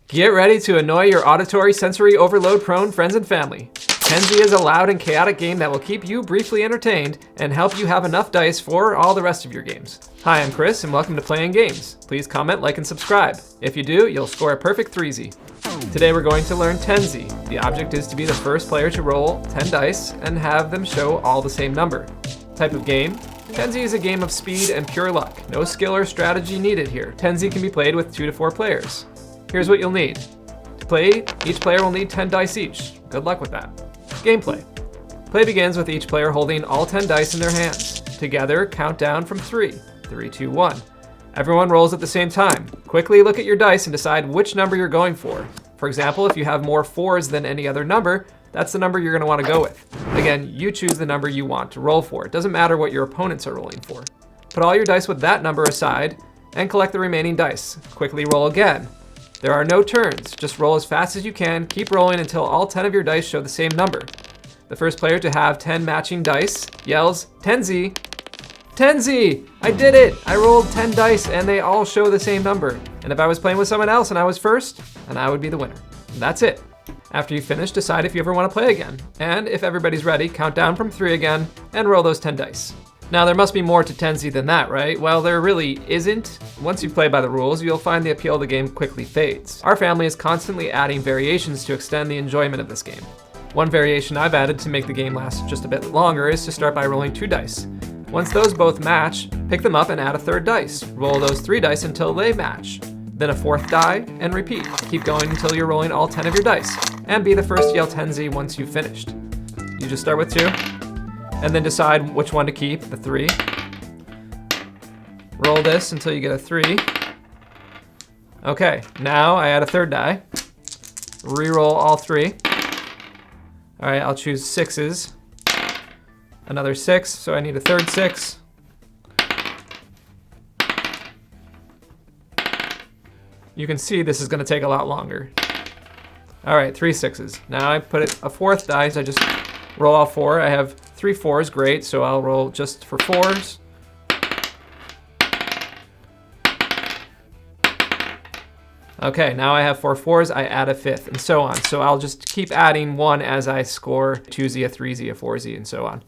Get ready to annoy your auditory sensory overload prone friends and family. Tenzi is a loud and chaotic game that will keep you briefly entertained and help you have enough dice for all the rest of your games. Hi, I'm Chris and welcome to Playing Games. Please comment, like, and subscribe. If you do, you'll score a perfect 3Z. Today we're going to learn Tenzi. The object is to be the first player to roll 10 dice and have them show all the same number. Type of game? Tenzi is a game of speed and pure luck. No skill or strategy needed here. Tenzi can be played with 2 to 4 players. Here's what you'll need. To play, each player will need 10 dice each. Good luck with that. Gameplay. Play begins with each player holding all 10 dice in their hands. Together, count down from 3. 3, 2, 1. Everyone rolls at the same time. Quickly look at your dice and decide which number you're going for. For example, if you have more 4s than any other number, that's the number you're going to want to go with. Again, you choose the number you want to roll for. It doesn't matter what your opponents are rolling for. Put all your dice with that number aside and collect the remaining dice. Quickly roll again. There are no turns. Just roll as fast as you can. Keep rolling until all 10 of your dice show the same number. The first player to have 10 matching dice yells, "Tenzi! Tenzi! I did it! I rolled 10 dice and they all show the same number. And if I was playing with someone else and I was first, then I would be the winner." And that's it. After you finish, decide if you ever want to play again. And if everybody's ready, count down from 3 again and roll those 10 dice. Now there must be more to Tenzi than that, right? Well, there really isn't. Once you play by the rules, you'll find the appeal of the game quickly fades. Our family is constantly adding variations to extend the enjoyment of this game. One variation I've added to make the game last just a bit longer is to start by rolling 2 dice. Once those both match, pick them up and add a 3rd dice. Roll those 3 dice until they match. Then a 4th die, and repeat. Keep going until you're rolling all 10 of your dice. And be the first to yell Tenzi once you've finished. You just start with 2. And then decide which one to keep, the 3. Roll this until you get a 3. Okay, now I add a 3rd die. Reroll all 3. All right, I'll choose 6s. Another 6, so I need a 3rd 6. You can see this is gonna take a lot longer. All right, 3 6s. Now I put a 4th die, so I just roll all 4. I have 3 4s, great, so I'll roll just for 4s. Okay, now I have 4 4s, I add a 5th, and so on. So I'll just keep adding 1 as I score a 2Z, a 3Z, a 4Z, and so on.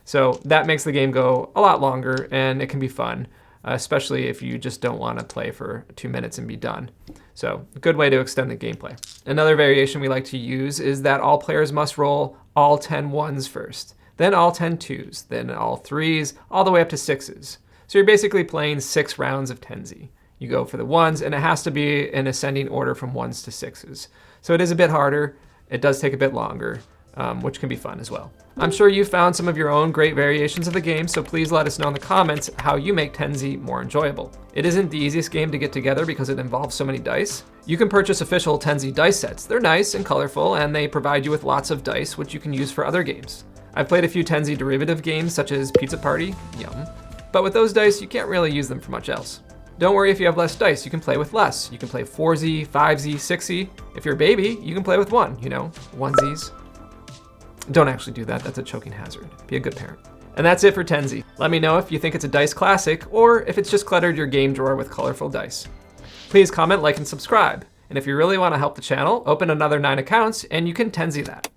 So that makes the game go a lot longer, and it can be fun, especially if you just don't want to play for 2 minutes and be done. So a good way to extend the gameplay. Another variation we like to use is that all players must roll all 10 1s first, then all 10 2s, then all 3s, all the way up to 6s. So you're basically playing 6 rounds of Tenzi. You go for the 1s, and it has to be in ascending order from 1s to 6s. So it is a bit harder. It does take a bit longer, which can be fun as well. I'm sure you found some of your own great variations of the game, so please let us know in the comments how you make Tenzi more enjoyable. It isn't the easiest game to get together because it involves so many dice. You can purchase official Tenzi dice sets. They're nice and colorful, and they provide you with lots of dice, which you can use for other games. I've played a few Tenzi derivative games, such as Pizza Party, yum. But with those dice, you can't really use them for much else. Don't worry if you have less dice, you can play with less. You can play 4Z, 5Z, 6Z. If you're a baby, you can play with 1, 1Zs. Don't actually do that, that's a choking hazard. Be a good parent. And that's it for Tenzi. Let me know if you think it's a dice classic or if it's just cluttered your game drawer with colorful dice. Please comment, like, and subscribe. And if you really want to help the channel, open another 9 accounts and you can Tenzi that.